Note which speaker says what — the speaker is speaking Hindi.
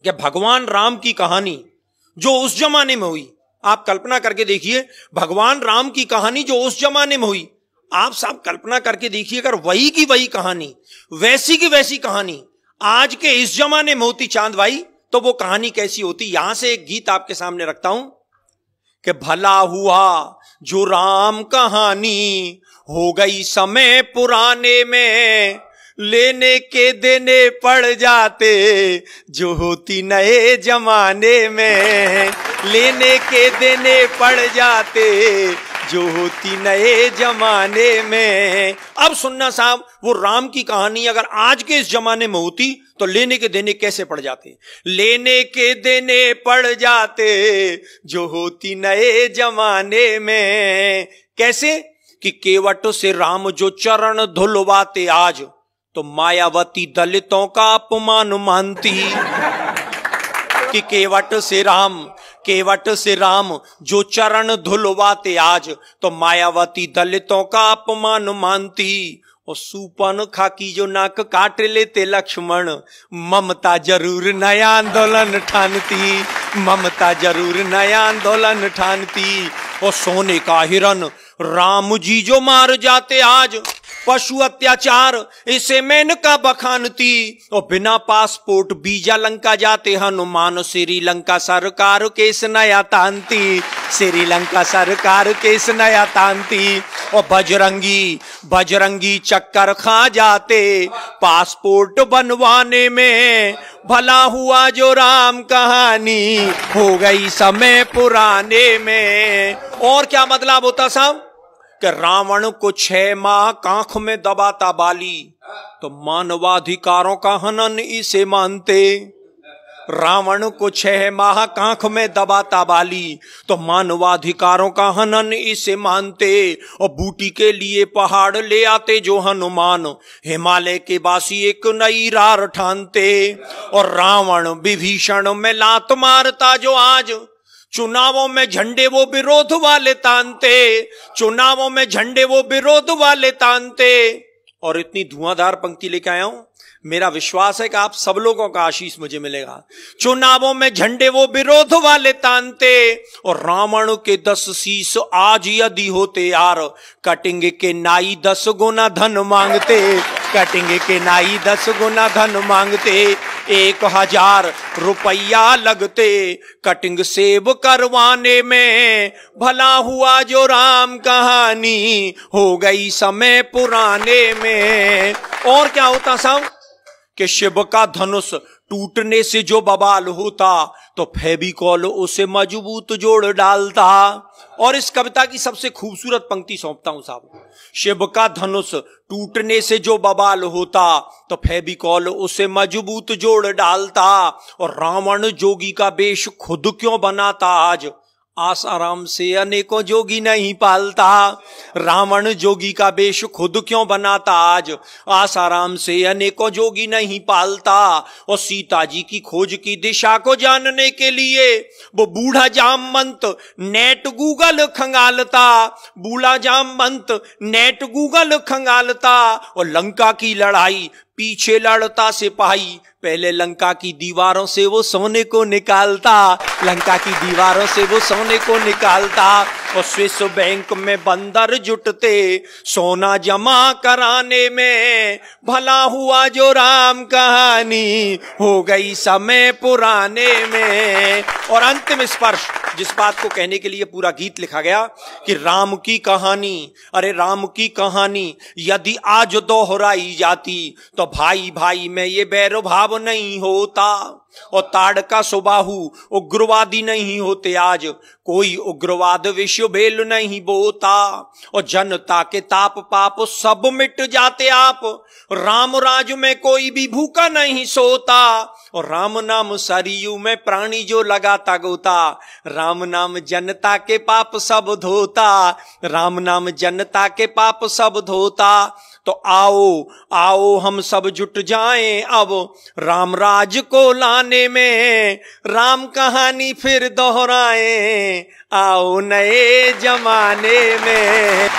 Speaker 1: कि भगवान राम की कहानी जो उस जमाने में हुई, आप कल्पना करके देखिए, भगवान राम की कहानी जो उस जमाने में हुई, आप सब कल्पना करके देखिए, अगर वही की वही कहानी, वैसी की वैसी कहानी आज के इस जमाने में होती चांद भाई, तो वो कहानी कैसी होती। यहां से एक गीत आपके सामने रखता हूं कि भला हुआ जो राम कहानी हो गई समय पुराने में, लेने के देने पड़ जाते जो होती नए जमाने में, लेने के देने पड़ जाते जो होती नए जमाने में। अब सुनना साहब, वो राम की कहानी अगर आज के इस जमाने में होती तो लेने के देने कैसे पड़ जाते, लेने के देने पड़ जाते जो होती नए जमाने में। कैसे कि केवट से राम जो चरण धुलवाते आज, तो मायावती दलितों का अपमान मानती। कि केवट से राम जो चरण धुलवाते आज, तो मायावती दलितों का अपमान मानती। और सूपन खाकी जो नाक काट लेते लक्ष्मण, ममता जरूर नया आंदोलन ठानती, ममता जरूर नया आंदोलन ठानती। और सोने का हिरन राम जी जो मार जाते आज, पशु अत्याचार इसे मेनका बखानती। और बिना पासपोर्ट वीजा लंका जाते हनुमान, श्रीलंका सरकार केस नया तानती, श्रीलंका सरकार केस नया तानती। और बजरंगी चक्कर खा जाते पासपोर्ट बनवाने में, भला हुआ जो राम कहानी हो गई समय पुराने में। और क्या मतलब होता साहब कि रावण को 6 माह कांख में दबाता बाली, तो मानवाधिकारों का हनन इसे मानते। रावण को 6 माह कांख में दबाता बाली, तो मानवाधिकारों का हनन इसे मानते। और बूटी के लिए पहाड़ ले आते जो हनुमान, हिमालय के बासी एक नई रार ठानते। और रावण विभीषण में लात मारता जो आज, चुनावों में झंडे वो विरोध वाले तानते, चुनावों में झंडे वो विरोध वाले तानते। और इतनी धुआंधार पंक्ति लेके आया हूं, मेरा विश्वास है कि आप सब लोगों का आशीष मुझे मिलेगा। चुनावों में झंडे वो विरोध वाले तानते, और रावण के 10 शीश आज यदि होते यार, कटेंगे के नाई 10 गुना धन मांगते, कटेंगे के नाई 10 गुना धन मांगते। 1000 रुपया लगते कटिंग सेब करवाने में, भला हुआ जो राम कहानी हो गई समय पुराने में। और क्या होता साहब कि शिव का धनुष टूटने से जो बवाल होता, तो फेविकॉल उसे मजबूत जोड़ डालता। और इस कविता की सबसे खूबसूरत पंक्ति सौंपता हूं साहब, शिव का धनुष टूटने से जो बवाल होता, तो फेविकॉल उसे मजबूत जोड़ डालता। और रावण जोगी का वेश खुद क्यों बनाता आज, आसाराम से अनेकों जोगी नहीं पालता। रावण जोगी का वेश खुद क्यों बनाता आज, आसाराम से अनेकों जोगी नहीं पालता। और सीता जी की खोज की दिशा को जानने के लिए वो बूढ़ा जामवंत नेट गूगल खंगालता, बूढ़ा जामवंत नेट गूगल खंगालता। और लंका की लड़ाई पीछे लड़ता सिपाही, पहले लंका की दीवारों से वो सोने को निकालता, लंका की दीवारों से वो सोने को निकालता। और स्विस बैंक में बंदर जुटते सोना जमा कराने में, भला हुआ जो राम कहानी हो गई समय पुराने में। और अंतिम स्पर्श, जिस बात को कहने के लिए पूरा गीत लिखा गया कि राम की कहानी, अरे राम की कहानी यदि आज दोहराई जाती, तो भाई भाई में ये बैर भाव नहीं होता। और ताड़का सुबाहु उग्रवादी नहीं होते आज, कोई उग्रवाद विश्व भेल नहीं बोता। और जनता के ताप पाप सब मिट जाते आप, राम राज में कोई भी भूखा नहीं सोता। और राम नाम सरयू में प्राणी जो लगाता गोता, राम नाम जनता के पाप सब धोता, राम नाम जनता के पाप सब धोता। तो आओ आओ हम सब जुट जाएं अब राम राज को लाने में, राम कहानी फिर दोहराएं आओ नए जमाने में।